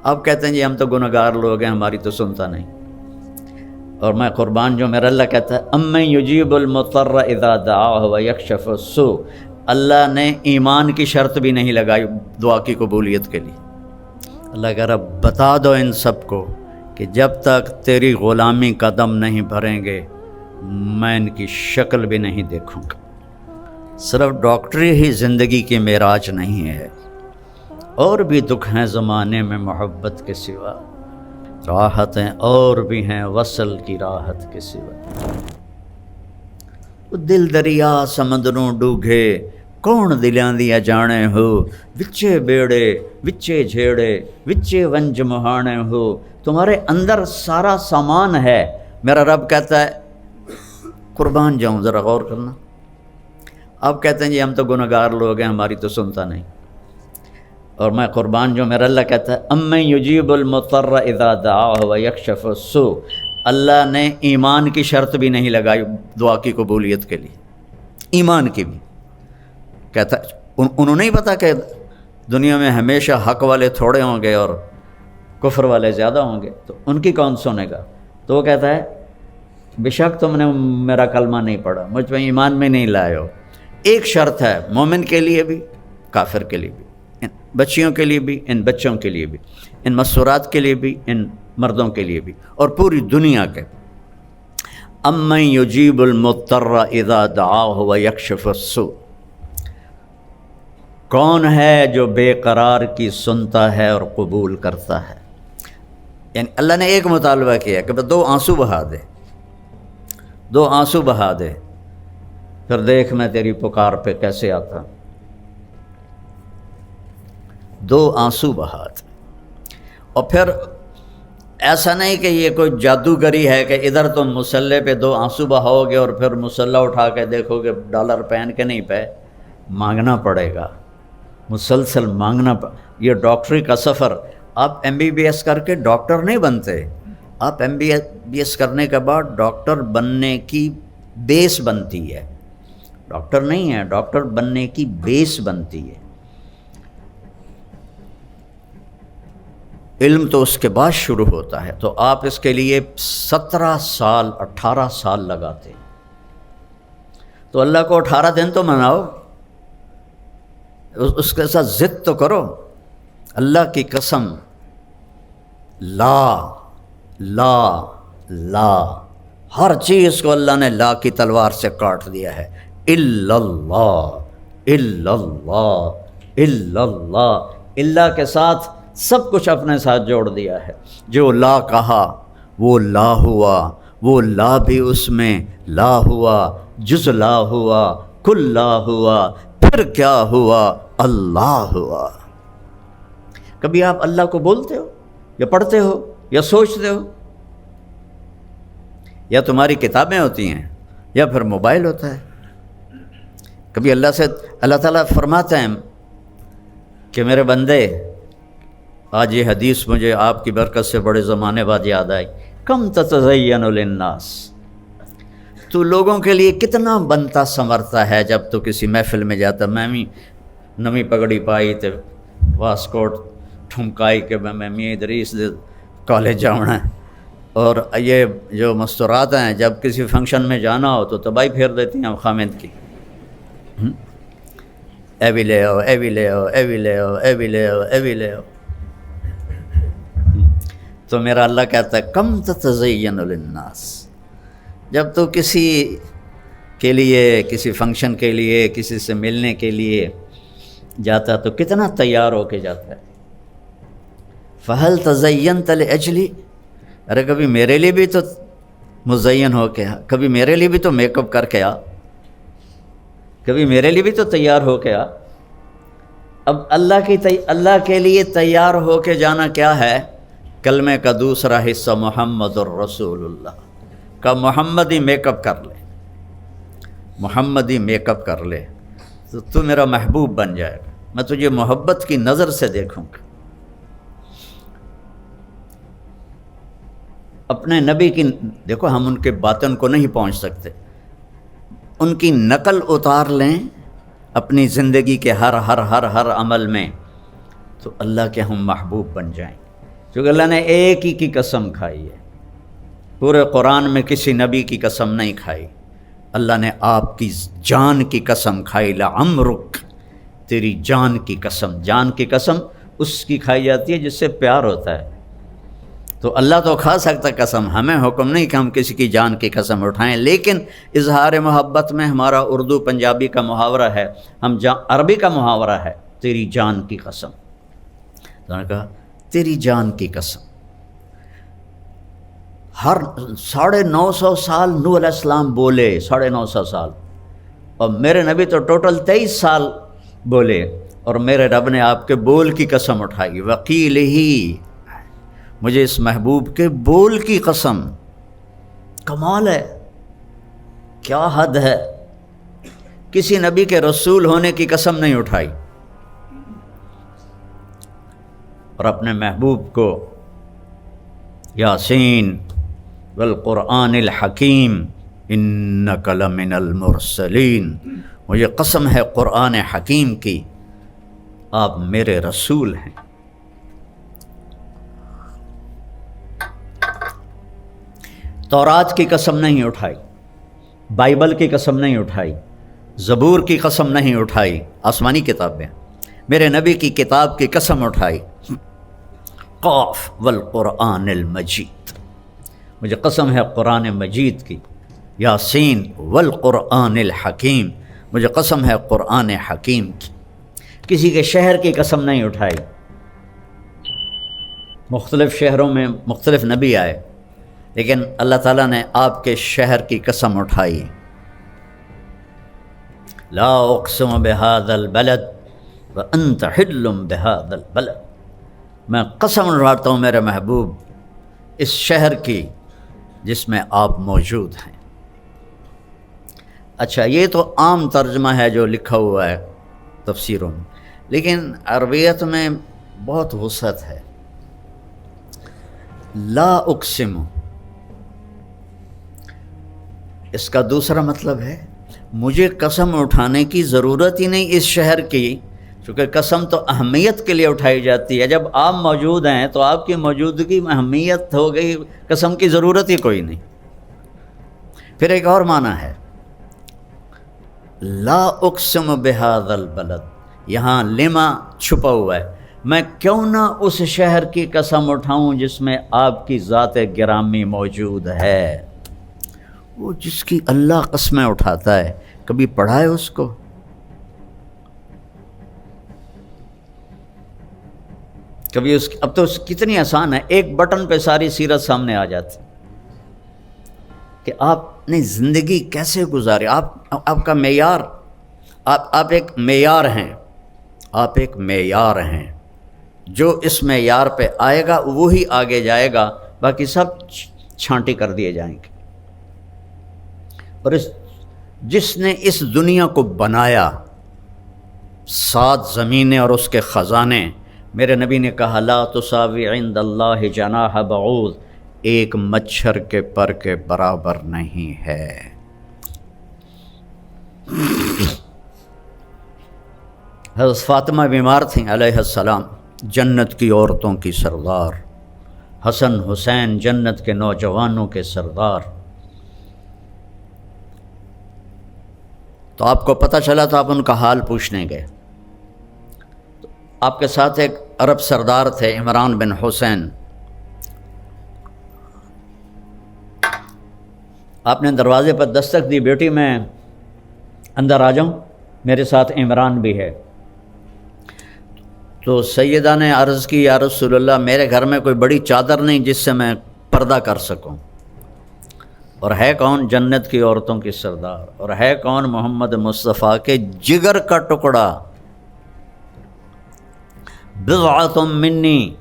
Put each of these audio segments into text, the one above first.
اب کہتے ہیں جی ہم تو گنہگار لوگ ہیں، ہماری تو سنتا نہیں۔ اور میں قربان جو میرا اللہ کہتا ہے امن یجیب المضطر اذا دعاہ ویکشف السوء، اللہ نے ایمان کی شرط بھی نہیں لگائی دعا کی قبولیت کے لیے۔ اللہ کہہ رہا بتا دو ان سب کو کہ جب تک تیری غلامی قدم نہیں بھریں گے میں ان کی شکل بھی نہیں دیکھوں گا۔ صرف ڈاکٹری ہی زندگی کی معراج نہیں ہے، اور بھی دکھ ہیں زمانے میں محبت کے سوا، راحتیں اور بھی ہیں وصل کی راحت کے سوا۔ دل دریا سمندروں ڈوگے کون دلیاں دیا جانے ہو، وچے بیڑے وچے جھیڑے وچے ونج مہانے ہو، تمہارے اندر سارا سامان ہے۔ میرا رب کہتا ہے قربان جاؤں، ذرا غور کرنا۔ آپ کہتے ہیں جی ہم تو گنہگار لوگ ہیں، ہماری تو سنتا نہیں۔ اور میں قربان جو میرا اللہ کہتا ہے امن یجیب المضطر اذا دعاہ ویکشف السوء، اللہ نے ایمان کی شرط بھی نہیں لگائی دعا کی قبولیت کے لیے، ایمان کی بھی۔ کہتا انہوں نہیں پتا کہ دنیا میں ہمیشہ حق والے تھوڑے ہوں گے اور کفر والے زیادہ ہوں گے، تو ان کی کون سنے گا؟ تو وہ کہتا ہے بے شک تم نے میرا کلمہ نہیں پڑھا، مجھ پہ ایمان میں نہیں لائے ہو۔ ایک شرط ہے مومن کے لیے بھی کافر کے لیے بھی، ان بچیوں کے لیے بھی ان بچوں کے لیے بھی، ان مستورات کے لیے بھی ان مردوں کے لیے بھی، اور پوری دنیا کے۔ امن یجیب المضطر اذا دعاہ ویکشف السوء، کون ہے جو بے قرار کی سنتا ہے اور قبول کرتا ہے؟ یعنی اللہ نے ایک مطالبہ کیا کہ دو آنسو بہا دے، دو آنسو بہا دے، پھر دیکھ میں تیری پکار پہ کیسے آتا۔ دو آنسو بہا دے، اور پھر ایسا نہیں کہ یہ کوئی جادوگری ہے کہ ادھر تم مسلح پہ دو آنسو بہاؤ گے اور پھر مسلح اٹھا کے دیکھو گے ڈالر پہن کے نہیں پہ، مانگنا پڑے گا، مسلسل مانگنا یہ ڈاکٹری کا سفر۔ آپ ایم بی بی ایس کر کے ڈاکٹر نہیں بنتے، آپ ایم بی بی ایس کرنے کے بعد ڈاکٹر بننے کی بیس بنتی ہے، ڈاکٹر نہیں ہے، ڈاکٹر بننے کی بیس بنتی ہے۔ علم تو اس کے بعد شروع ہوتا ہے، تو آپ اس کے لیے 17 سال 18 سال لگاتے، تو اللہ کو 18 دن تو مناؤ، اس کے ساتھ ضد تو کرو۔ اللہ کی قسم، لا لا لا، ہر چیز کو اللہ نے لا کی تلوار سے کاٹ دیا ہے۔ الا اللہ الا اللہ الا اللہ، اللہ کے ساتھ سب کچھ اپنے ساتھ جوڑ دیا ہے۔ جو لا کہا وہ لا ہوا، وہ لا بھی اس میں لا ہوا، جز لا ہوا، کل لا ہوا، پھر کیا ہوا؟ اللہ ہوا۔ کبھی آپ اللہ کو بولتے ہو یا پڑھتے ہو یا سوچتے ہو؟ یا تمہاری کتابیں ہوتی ہیں یا پھر موبائل ہوتا ہے؟ کبھی اللہ سے اللہ تعالیٰ فرماتے ہیں کہ میرے بندے، آج یہ حدیث مجھے آپ کی برکت سے بڑے زمانے بعد یاد آئی، کم تتزین للناس، تو لوگوں کے لیے کتنا بنتا سنورتا ہے جب تو کسی محفل میں جاتا۔ میں بھی نمی پگڑی پائی تے واسکوٹ ٹھمکائی کہ میں ادریس دے کالج جانا ہے، اور یہ جو مستورات ہیں جب کسی فنکشن میں جانا ہو تو تباہی پھیر دیتی ہیں خامد کی، اے بھی لے آؤ اے بھی لے آؤ اے بھی لے آؤ اے بھی لے آؤ اے بھی لے آؤ۔ تو میرا اللہ کہتا ہے کم تتزین للناس، جب تو کسی کے لیے، کسی فنکشن کے لیے، کسی سے ملنے کے لیے جاتا تو کتنا تیار ہو کے جاتا ہے۔ فہل تزینت لاجلی، ارے کبھی میرے لیے بھی تو مزین ہو کے آ، کبھی میرے لیے بھی تو میک اپ کر کے آ، کبھی میرے لیے بھی تو تیار ہو کے آ۔ اب اللہ کے لیے تیار ہو کے جانا کیا ہے؟ کلمے کا دوسرا حصہ محمد الرسول اللہ کا، محمدی میک اپ کر لے، محمدی میک اپ کر لے تو تو میرا محبوب بن جائے گا، میں تجھے محبت کی نظر سے دیکھوں گا۔ اپنے نبی کی دیکھو، ہم ان کے باطن کو نہیں پہنچ سکتے، ان کی نقل اتار لیں اپنی زندگی کے ہر عمل میں، تو اللہ کے ہم محبوب بن جائیں۔ چونکہ اللہ نے ایک ہی کی قسم کھائی ہے، پورے قرآن میں کسی نبی کی قسم نہیں کھائی، اللہ نے آپ کی جان کی قسم کھائی، لعمرک، تیری جان کی قسم۔ جان کی قسم اس کی کھائی جاتی ہے جس سے پیار ہوتا ہے، تو اللہ تو کھا سکتا قسم، ہمیں حکم نہیں کہ ہم کسی کی جان کی قسم اٹھائیں، لیکن اظہار محبت میں ہمارا اردو پنجابی کا محاورہ ہے، عربی کا محاورہ ہے، تیری جان کی قسم۔ تو نے کہا تیری جان کی قسم۔ ہر 950 سال نوح علیہ السلام بولے، 950 سال، اور میرے نبی تو ٹوٹل 23 سال بولے، اور میرے رب نے آپ کے بول کی قسم اٹھائی، وکیل ہی، مجھے اس محبوب کے بول کی قسم۔ کمال ہے، کیا حد ہے، کسی نبی کے رسول ہونے کی قسم نہیں اٹھائی، اور اپنے محبوب کو یاسین والقرآن الحکیم انک لمن المرسلین، مجھے قسم ہے قرآن حکیم کی، آپ میرے رسول ہیں۔ تورات کی قسم نہیں اٹھائی، بائبل کی قسم نہیں اٹھائی، زبور کی قسم نہیں اٹھائی، آسمانی کتابیں، میرے نبی کی کتاب کی قسم اٹھائی، قاف والقرآن المجید، مجھے قسم ہے قرآن مجید کی، یاسین والقرآن الحکیم، مجھے قسم ہے قرآن حکیم کی۔ کسی کے شہر کی قسم نہیں اٹھائی، مختلف شہروں میں مختلف نبی آئے، لیکن اللہ تعالیٰ نے آپ کے شہر کی قسم اٹھائی، لا اقسم بہذا البلد وانت حل بہذا البلد، میں قسم اٹھاتا ہوں میرے محبوب اس شہر کی جس میں آپ موجود ہیں۔ اچھا، یہ تو عام ترجمہ ہے جو لکھا ہوا ہے تفسیروں میں، لیکن عربیت میں بہت وسعت ہے۔ لا اقسم، اس کا دوسرا مطلب ہے مجھے قسم اٹھانے کی ضرورت ہی نہیں اس شہر کی، چونکہ قسم تو اہمیت کے لیے اٹھائی جاتی ہے، جب آپ موجود ہیں تو آپ کی موجودگی میں اہمیت ہو گئی، قسم کی ضرورت ہی کوئی نہیں۔ پھر ایک اور معنی ہے، لا اقسم بہذا البلد، یہاں لما چھپا ہوا ہے، میں کیوں نہ اس شہر کی قسم اٹھاؤں جس میں آپ کی ذات گرامی موجود ہے۔ وہ جس کی اللہ قسمیں اٹھاتا ہے، کبھی پڑھا ہے اس کو؟ کبھی اب تو کتنی آسان ہے، ایک بٹن پہ ساری سیرت سامنے آ جاتی کہ آپ نے زندگی کیسے گزاری، آپ کا معیار، آپ ایک معیار ہیں، آپ ایک معیار ہیں، جو اس معیار پہ آئے گا وہی آگے جائے گا، باقی سب چھانٹی کر دیے جائیں گے۔ اور جس نے اس دنیا کو بنایا، 7 زمینیں اور اس کے خزانے، میرے نبی نے کہا لا تساوی عند اللہ جناح بعوض، ایک مچھر کے پر کے برابر نہیں ہے۔ حضرت فاطمہ بیمار تھیں علیہ السلام، جنت کی عورتوں کی سردار، حسن حسین جنت کے نوجوانوں کے سردار، تو آپ کو پتہ چلا تو آپ ان کا حال پوچھنے گئے۔ آپ کے ساتھ ایک عرب سردار تھے، عمران بن حسین، آپ نے دروازے پر دستک دی، بیٹی میں اندر آ جاؤں، میرے ساتھ عمران بھی ہے۔ تو سیدہ نے عرض کی یا رسول اللہ، میرے گھر میں کوئی بڑی چادر نہیں جس سے میں پردہ کر سکوں، اور ہے کون؟ جنت کی عورتوں کی سردار، اور ہے کون؟ محمد مصطفیٰ کے جگر کا ٹکڑا، بضعۃ منی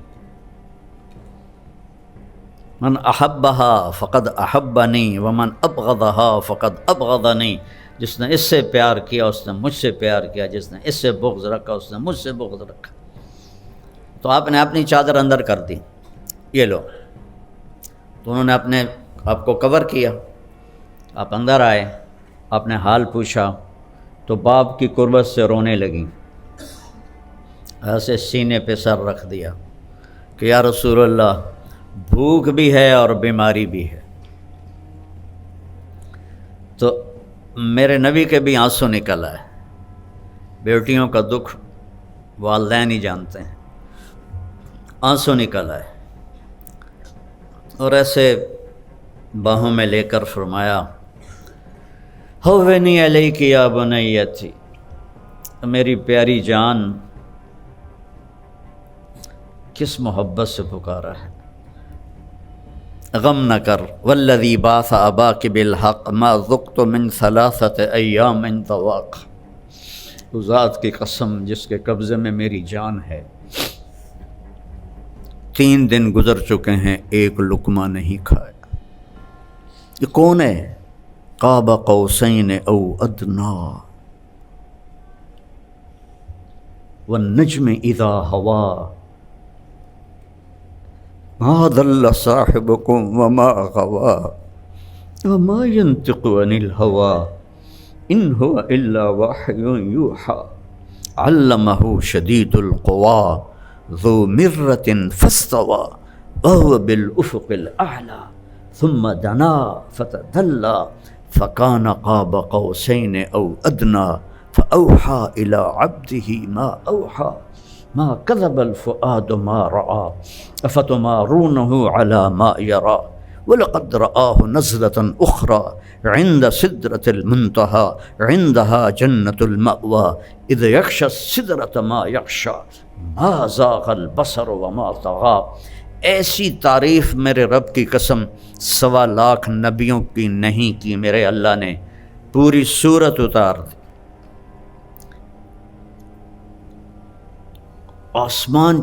من احبها فقد احبنی ومن ابغضها فقد ابغضنی، جس نے اس سے پیار کیا اس نے مجھ سے پیار کیا، جس نے اس سے بغض رکھا اس نے مجھ سے بغض رکھا۔ تو آپ نے اپنی چادر اندر کر دی، یہ لو، تو انہوں نے اپنے آپ کو کور کیا، آپ اندر آئے، آپ نے حال پوچھا تو باپ کی قربت سے رونے لگیں، ایسے سینے پہ سر رکھ دیا کہ یا رسول اللہ بھوک بھی ہے اور بیماری بھی ہے۔ تو میرے نبی کے بھی آنسو نکل آئے۔ بیٹیوں کا دکھ والدین ہی جانتے ہیں، آنسو نکل آئے اور ایسے باہوں میں لے کر فرمایا ہوّنی علیک یا بنیتی، میری پیاری جان کس محبت سے پکارا ہے، غم نہ کر، والذی بعث اباک بالحق ما ذقت من ثلاثۃ ایام طواق، اس ذات کی قسم جس کے قبضے میں میری جان ہے، 3 دن گزر چکے ہیں ایک لقمہ نہیں کھایا۔ یہ کون ہے؟ قاب قوسین او ادنا والنجم اذا ہوا ما ضل صاحبكم وما غوا وما ينطق عن الهوى ان هو الا وحي يوحى علمه شديد القوى ذو مرة فاستوى وهو بالأفق الأعلى ثم دنا فتدلى فكان قاب قوسين أو أدنى فأوحى إلى عبده ما أوحى ما كذب الفؤاد ما رأى أفتمارونه على ما يرى ولقد رآه نزلة أخرى عند سدرة المنتهى عندها جنة المأوى إذ يغشى السدرة ما يغشى ما زاغ البصر وما طغى۔ ایسی تعریف میرے رب کی قسم 1.25 لاکھ نبیوں کی نہیں کی میرے اللہ نے، پوری سورت اتار دی۔ آسمان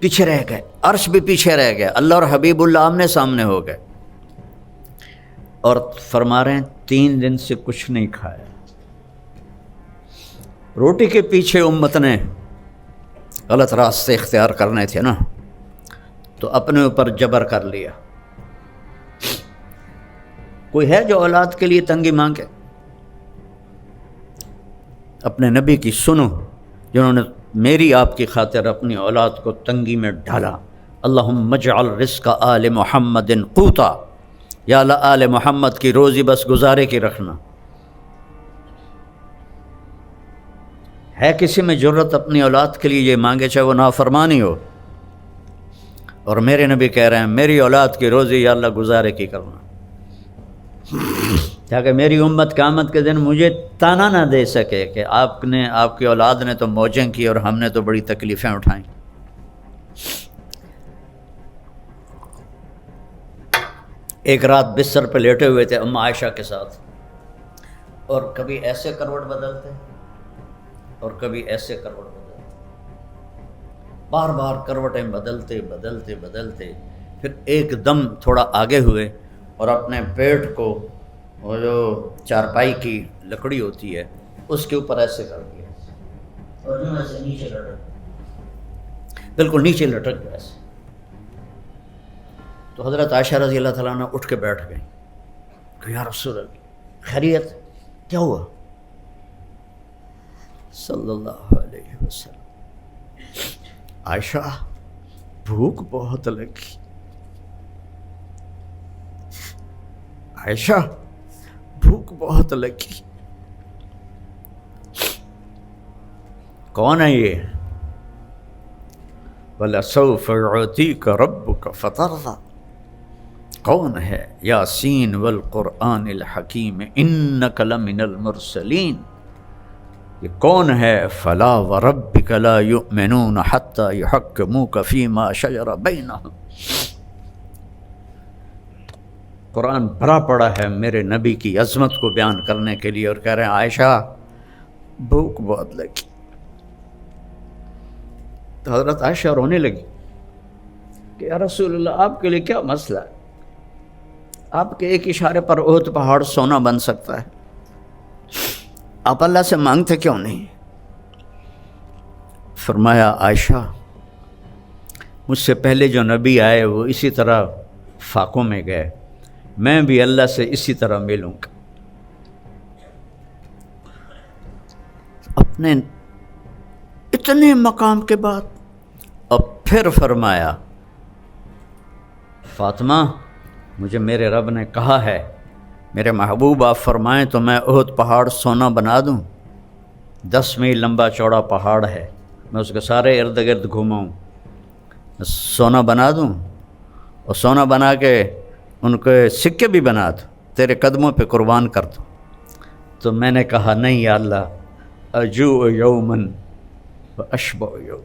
پیچھے رہ گئے، عرش بھی پیچھے رہ گیا، اللہ اور حبیب اللہ آمنے سامنے ہو گئے اور فرما رہے ہیں 3 دن سے کچھ نہیں کھایا۔ روٹی کے پیچھے امت نے غلط راستے اختیار کرنے تھے نا، تو اپنے اوپر جبر کر لیا۔ کوئی ہے جو اولاد کے لیے تنگی مانگے؟ اپنے نبی کی سنو جنہوں نے میری آپ کی خاطر اپنی اولاد کو تنگی میں ڈالا۔ اللہم اجعل رزق آل محمد قوتا، یا اللہ آل محمد کی روزی بس گزارے کی رکھنا۔ ہے کسی میں جرت اپنی اولاد کے لیے یہ مانگے چاہے وہ نافرمانی ہو؟ اور میرے نبی کہہ رہے ہیں میری اولاد کی روزی یا اللہ گزارے کی کرنا، تاکہ میری امت قیامت کے دن مجھے تانا نہ دے سکے کہ آپ کی اولاد نے تو موجیں کی اور ہم نے تو بڑی تکلیفیں اٹھائیں۔ ایک رات بستر پہ لیٹے ہوئے تھے اماں عائشہ کے ساتھ، اور کبھی ایسے کروٹ بدلتے اور کبھی ایسے کروٹ بدلتے، بار بار کروٹیں بدلتے بدلتے بدلتے، پھر ایک دم تھوڑا آگے ہوئے اور اپنے پیٹ کو وہ جو چارپائی کی لکڑی ہوتی ہے اس کے اوپر ایسے کر دیا اور جو ایسے نیچے لٹک، بالکل نیچے لٹک گیا ایسے۔ تو حضرت عائشہ رضی اللہ تعالیٰ عنہ اٹھ کے بیٹھ گئیں کہ یا رسول اللہ خیریت، کیا ہوا؟ صلی اللہ علیہ وسلم، عائشہ بھوک بہت لگی، عائشہ بھوک بہت لگی۔ کون ہے یہ؟ وَلَسَوْفَ يُعْطِيكَ رَبُّكَ فَتَرْضَىٰ، کون ہے؟ یاسین والقرآن الحکیم انک لمن المرسلین، یہ کون ہے؟ فلا وربک لا یؤمنون حتی یحکموک فیما شجر بینہم۔ قرآن بھرا پڑا ہے میرے نبی کی عظمت کو بیان کرنے کے لیے، اور کہہ رہے ہیں عائشہ بھوک بہت لگی۔ تو حضرت عائشہ رونے لگی کہ یا رسول اللہ آپ کے لیے کیا مسئلہ ہے؟ آپ کے ایک اشارے پر احد پہاڑ سونا بن سکتا ہے، آپ اللہ سے مانگتے کیوں نہیں؟ فرمایا عائشہ مجھ سے پہلے جو نبی آئے وہ اسی طرح فاقوں میں گئے، میں بھی اللہ سے اسی طرح ملوں گا۔ اپنے اتنے مقام کے بعد اب پھر فرمایا فاطمہ مجھے میرے رب نے کہا ہے میرے محبوب آپ فرمائیں تو میں احد پہاڑ سونا بنا دوں؟ 10 میل لمبا چوڑا پہاڑ ہے، میں اس کے سارے ارد گرد گھوماؤں، سونا بنا دوں اور سونا بنا کے ان کے سکے بھی بنا دوں، تیرے قدموں پہ قربان کر دوں؟ تو میں نے کہا نہیں یا اللہ، اجوع یومن و اشبع یوم،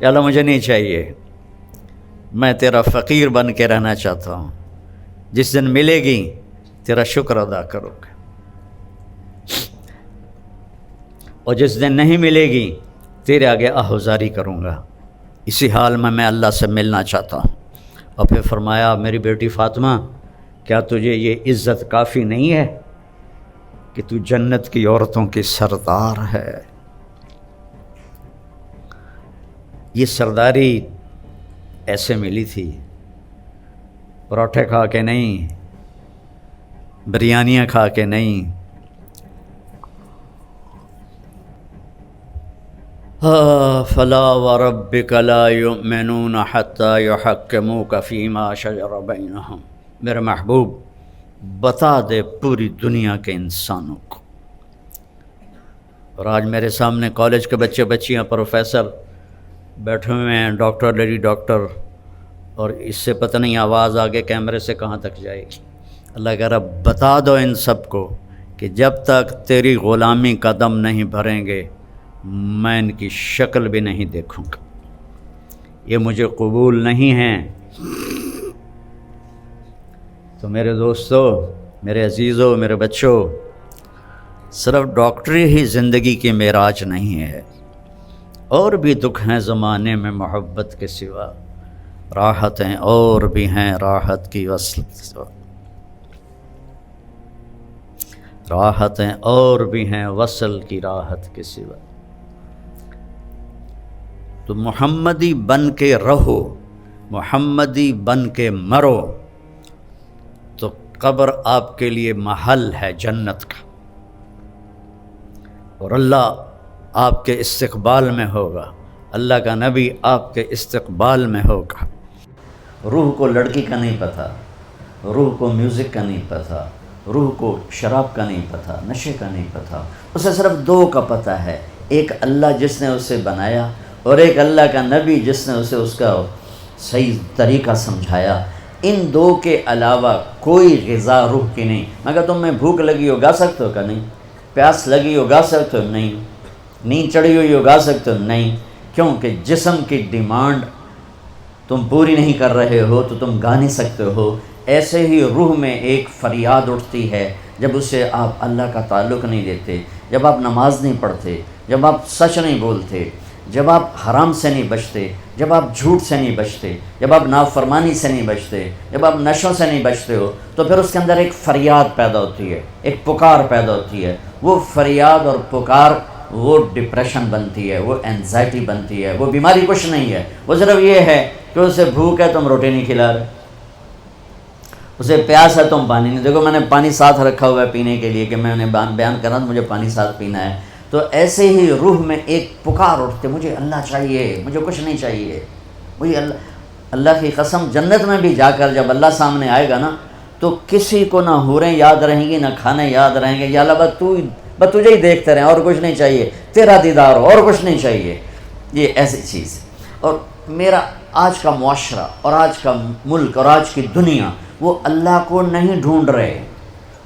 یا اللہ مجھے نہیں چاہیے، میں تیرا فقیر بن کے رہنا چاہتا ہوں، جس دن ملے گی تیرا شکر ادا کرو گا، اور جس دن نہیں ملے گی تیرے آگے آہوزاری کروں گا، اسی حال میں اللہ سے ملنا چاہتا ہوں۔ اور پھر فرمایا میری بیٹی فاطمہ کیا تجھے یہ عزت کافی نہیں ہے کہ تو جنت کی عورتوں کی سردار ہے؟ یہ سرداری ایسے ملی تھی، پراٹھے کھا کے نہیں، بریانیاں کھا کے نہیں، فلا وربک لا یؤمنون حتی یحکموک فیما شجر بینہم، میرے محبوب بتا دے پوری دنیا کے انسانوں کو۔ اور آج میرے سامنے کالج کے بچے بچیاں پروفیسر بیٹھے ہوئے ہیں، ڈاکٹر لیڈی ڈاکٹر، اور اس سے پتہ نہیں آواز آگے کیمرے سے کہاں تک جائے گی۔ اللہ کہہ رہا بتا دو ان سب کو کہ جب تک تیری غلامی کا دم نہیں بھریں گے میں ان کی شکل بھی نہیں دیکھوں گا، یہ مجھے قبول نہیں ہیں۔ تو میرے دوستو، میرے عزیزوں، میرے بچوں، صرف ڈاکٹری ہی زندگی کی معراج نہیں ہے، اور بھی دکھ ہیں زمانے میں محبت کے سوا، راحتیں اور بھی ہیں راحت کی وصل کے سوا، راحتیں اور بھی ہیں وصل کی راحت کے سوا۔ تو محمدی بن کے رہو، محمدی بن کے مرو، تو قبر آپ کے لیے محل ہے جنت کا، اور اللہ آپ کے استقبال میں ہوگا، اللہ کا نبی آپ کے استقبال میں ہوگا۔ روح کو لڑکی کا نہیں پتہ، روح کو میوزک کا نہیں پتہ، روح کو شراب کا نہیں پتہ، نشے کا نہیں پتہ، اسے صرف 2 کا پتہ ہے، ایک اللہ جس نے اسے بنایا، اور ایک اللہ کا نبی جس نے اسے اس کا صحیح طریقہ سمجھایا۔ ان 2 کے علاوہ کوئی غذا روح کی نہیں۔ مگر تم میں بھوک لگی ہو گا سکتے ہو کہ نہیں؟ پیاس لگی ہو گا سکتے ہو؟ نہیں۔ نیند چڑھی ہوئی ہو گا سکتے ہو؟ نہیں، کیونکہ جسم کی ڈیمانڈ تم پوری نہیں کر رہے ہو تو تم گا نہیں سکتے ہو۔ ایسے ہی روح میں ایک فریاد اٹھتی ہے جب اسے آپ اللہ کا تعلق نہیں دیتے، جب آپ نماز نہیں پڑھتے، جب آپ سچ نہیں بولتے، جب آپ حرام سے نہیں بچتے، جب آپ جھوٹ سے نہیں بچتے، جب آپ نافرمانی سے نہیں بچتے، جب آپ نشوں سے نہیں بچتے ہو، تو پھر اس کے اندر ایک فریاد پیدا ہوتی ہے، ایک پکار پیدا ہوتی ہے۔ وہ فریاد اور پکار وہ ڈپریشن بنتی ہے، وہ اینزائٹی بنتی ہے، وہ بیماری کچھ نہیں ہے، وہ صرف یہ ہے کہ اسے بھوک ہے تم روٹی نہیں کھلا رہے، اسے پیاس ہے تم پانی نہیں۔ دیکھو میں نے پانی ساتھ رکھا ہوا ہے پینے کے لیے کہ میں انہیں بیان کرنا تو مجھے پانی ساتھ پینا ہے۔ تو ایسے ہی روح میں ایک پکار اٹھتے، مجھے اللہ چاہیے، مجھے کچھ نہیں چاہیے، مجھے اللہ کی قسم جنت میں بھی جا کر جب اللہ سامنے آئے گا نا تو کسی کو نہ حوریں یاد رہیں گی، نہ کھانے یاد رہیں گے، یا اللہ بس تجھے ہی دیکھتے رہیں، اور کچھ نہیں چاہیے، تیرا دیدار ہو، اور کچھ نہیں چاہیے۔ یہ ایسی چیز ہے۔ اور میرا آج کا معاشرہ اور آج کا ملک اور آج کی دنیا وہ اللہ کو نہیں ڈھونڈ رہے،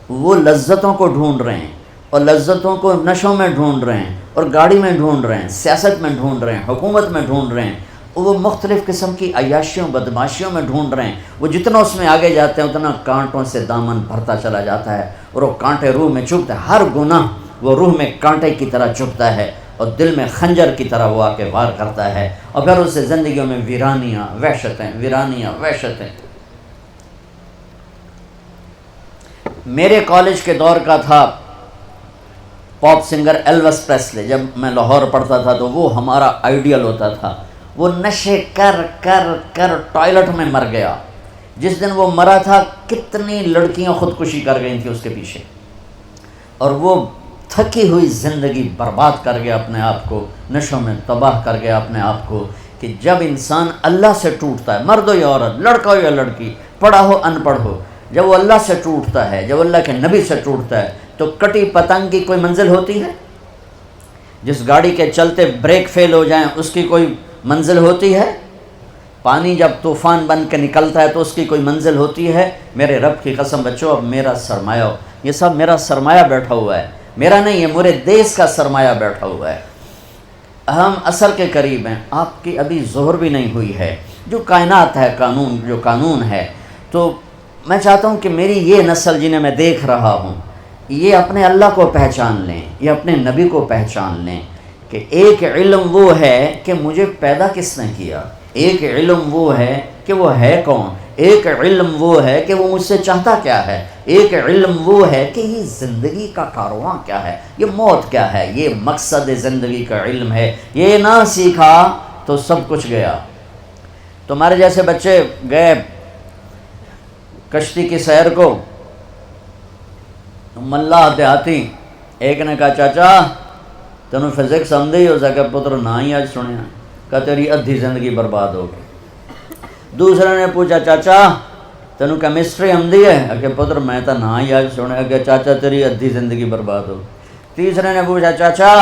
وہ لذتوں کو ڈھونڈ رہے ہیں، اور لذتوں کو نشوں میں ڈھونڈ رہے ہیں، اور گاڑی میں ڈھونڈ رہے ہیں، سیاست میں ڈھونڈ رہے ہیں، حکومت میں ڈھونڈ رہے ہیں، وہ مختلف قسم کی عیاشیوں بدماشیوں میں ڈھونڈ رہے ہیں۔ وہ جتنا اس میں آگے جاتے ہیں اتنا کانٹوں سے دامن بھرتا چلا جاتا ہے، اور وہ کانٹے روح میں چبھتے ہیں، ہر گناہ وہ روح میں کانٹے کی طرح چبھتا ہے، اور دل میں خنجر کی طرح وہ آ کے وار کرتا ہے، اور پھر اس سے زندگیوں میں ویرانیاں وحشتیں۔ میرے کالج کے دور کا تھا پاپ سنگر ایلوس پریسلے، جب میں لاہور پڑھتا تھا تو وہ ہمارا آئیڈیل ہوتا تھا۔ وہ نشے کر کر کر ٹوائلٹ میں مر گیا۔ جس دن وہ مرا تھا کتنی لڑکیاں خودکشی کر گئی تھیں اس کے پیچھے، اور وہ تھکی ہوئی زندگی برباد کر گیا اپنے آپ کو، نشوں میں تباہ کر گیا اپنے آپ کو۔ کہ جب انسان اللہ سے ٹوٹتا ہے، مرد ہو یا عورت، لڑکا ہو یا لڑکی، پڑھا ہو ان پڑھ ہو، جب وہ اللہ سے ٹوٹتا ہے، جب اللہ کے نبی سے ٹوٹتا ہے، تو کٹی پتنگ کی کوئی منزل ہوتی ہے؟ جس گاڑی کے چلتے بریک فیل ہو جائیں اس کی کوئی منزل ہوتی ہے؟ پانی جب طوفان بن کے نکلتا ہے تو اس کی کوئی منزل ہوتی ہے؟ میرے رب کی قسم بچوں، اب میرا سرمایہ ہو، یہ سب میرا سرمایہ بیٹھا ہوا ہے، میرا نہیں، یہ میرے دیس کا سرمایہ بیٹھا ہوا ہے۔ ہم عصر کے قریب ہیں، آپ کی ابھی ظہر بھی نہیں ہوئی ہے، جو کائنات ہے، قانون جو قانون ہے، تو میں چاہتا ہوں کہ میری یہ نسل جنہیں میں دیکھ رہا ہوں، یہ اپنے اللہ کو پہچان لیں، یہ اپنے نبی کو پہچان لیں کہ ایک علم وہ ہے کہ مجھے پیدا کس نے کیا، ایک علم وہ ہے کہ وہ ہے کون، ایک علم وہ ہے کہ وہ مجھ سے چاہتا کیا ہے، ایک علم وہ ہے کہ یہ زندگی کا کارواں کیا ہے، یہ موت کیا ہے، یہ مقصد زندگی کا علم ہے۔ یہ نہ سیکھا تو سب کچھ گیا۔ تمہارے جیسے بچے گئے کشتی کی سیر کو، ملا دیہاتی، ایک نے کہا چاچا تینوں فزکس آندی ہو سکے؟ پتر نہ ہی آج سنیا، کہ تیری ادھی زندگی برباد ہو گئی۔ دوسرے نے پوچھا چاچا تینوں کیمسٹری آندی ہے؟ کہ پتر میں تو نہ ہی آج سنیا، کہ چاچا تیری ادھی زندگی برباد ہو گئی۔ تیسرے نے پوچھا چاچا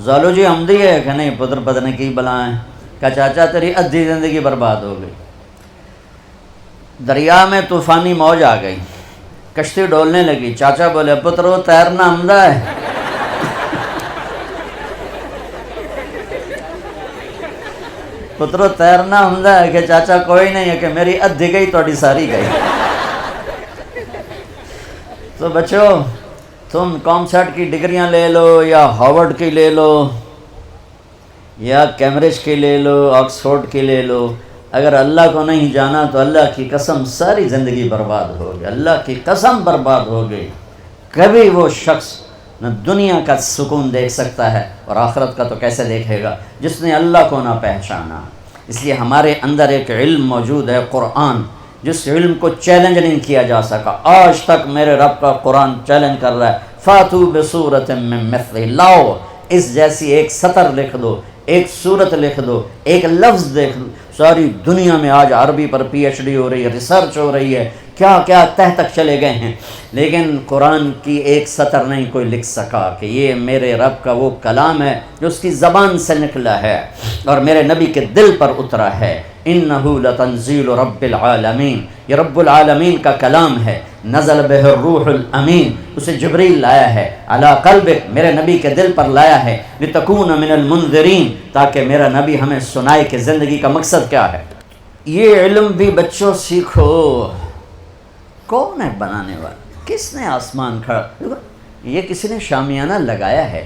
زالوجی آندی ہے؟ کہ نہیں پتر پتہ نہیں کی بلا ہے، کہ چاچا تیری ادھی زندگی برباد ہو گئی۔ دریا میں طوفانی موج آ گئی، کشتی ڈولنے لگی، چاچا بولے پتر وہ تیرنا آمدہ ہے؟ پترو تیرنا ہوں ہے؟ کہ چاچا کوئی نہیں ہے، کہ میری ادھی گئی توڑی ساری گئی۔ تو بچو تم کامسیٹ کی ڈگریاں لے لو یا ہارورڈ کی لے لو یا کیمبرج کی لے لو، آکسفورڈ کی لے لو، اگر اللہ کو نہیں جانا تو اللہ کی قسم ساری زندگی برباد ہو گئی، اللہ کی قسم برباد ہو گئی۔ کبھی وہ شخص نہ دنیا کا سکون دیکھ سکتا ہے اور آخرت کا تو کیسے دیکھے گا جس نے اللہ کو نہ پہچانا۔ اس لیے ہمارے اندر ایک علم موجود ہے، قرآن، جس علم کو چیلنج نہیں کیا جا سکا۔ آج تک میرے رب کا قرآن چیلنج کر رہا ہے، فاتو بصورت من مثلہ، لاؤ اس جیسی ایک سطر لکھ دو، ایک صورت لکھ دو، ایک لفظ دیکھ دو۔ ساری دنیا میں آج عربی پر پی ایچ ڈی ہو رہی ہے، ریسرچ ہو رہی ہے، کیا کیا تہ تک چلے گئے ہیں، لیکن قرآن کی ایک سطر نہیں کوئی لکھ سکا کہ یہ میرے رب کا وہ کلام ہے جو اس کی زبان سے نکلا ہے اور میرے نبی کے دل پر اترا ہے۔ انہ لتنزیل رب العالمین، یہ رب العالمین کا کلام ہے، نزل بہ الروح الامین، اسے جبریل لایا ہے، علی قلبک، میرے نبی کے دل پر لایا ہے، لتکون من المنذرین، تاکہ میرا نبی ہمیں سنائے کہ زندگی کا مقصد کیا ہے۔ یہ علم بھی بچوں سیکھو۔ کون ہے بنانے والا؟ کس نے آسمان کھڑا؟ یہ کسی نے شامیانہ لگایا ہے،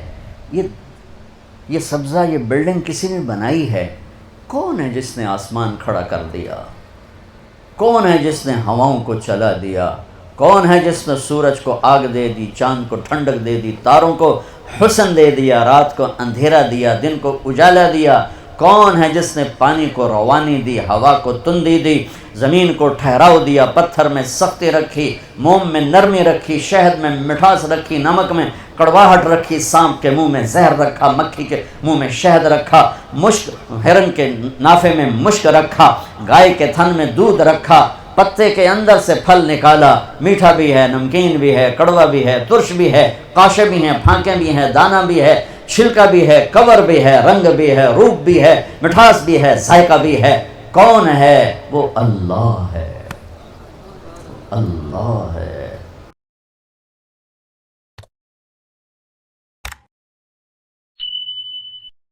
یہ سبزہ، یہ بلڈنگ کسی نے بنائی ہے۔ کون ہے جس نے آسمان کھڑا کر دیا؟ کون ہے جس نے ہواؤں کو چلا دیا؟ کون ہے جس نے سورج کو آگ دے دی، چاند کو ٹھنڈک دے دی، تاروں کو حسن دے دیا، رات کو اندھیرا دیا، دن کو اجالا دیا؟ کون ہے جس نے پانی کو روانی دی، ہوا کو تندی دی، زمین کو ٹھہراؤ دیا، پتھر میں سختی رکھی، موم میں نرمی رکھی، شہد میں مٹھاس رکھی، نمک میں کڑواہٹ رکھی، سانپ کے منہ میں زہر رکھا، مکھی کے منہ میں شہد رکھا، مشک، ہرن کے نافے میں مشک رکھا، گائے کے تھن میں دودھ رکھا، پتے کے اندر سے پھل نکالا، میٹھا بھی ہے، نمکین بھی ہے، کڑوا بھی ہے، ترش بھی ہے، قاشے بھی ہیں، پھانکیں بھی ہیں، دانہ بھی ہے، چھلکا بھی ہے، کور بھی ہے، رنگ بھی ہے، روپ بھی ہے، مٹھاس بھی ہے، ذائقہ بھی ہے۔ کون ہے؟ وہ اللہ ہے، اللہ ہے۔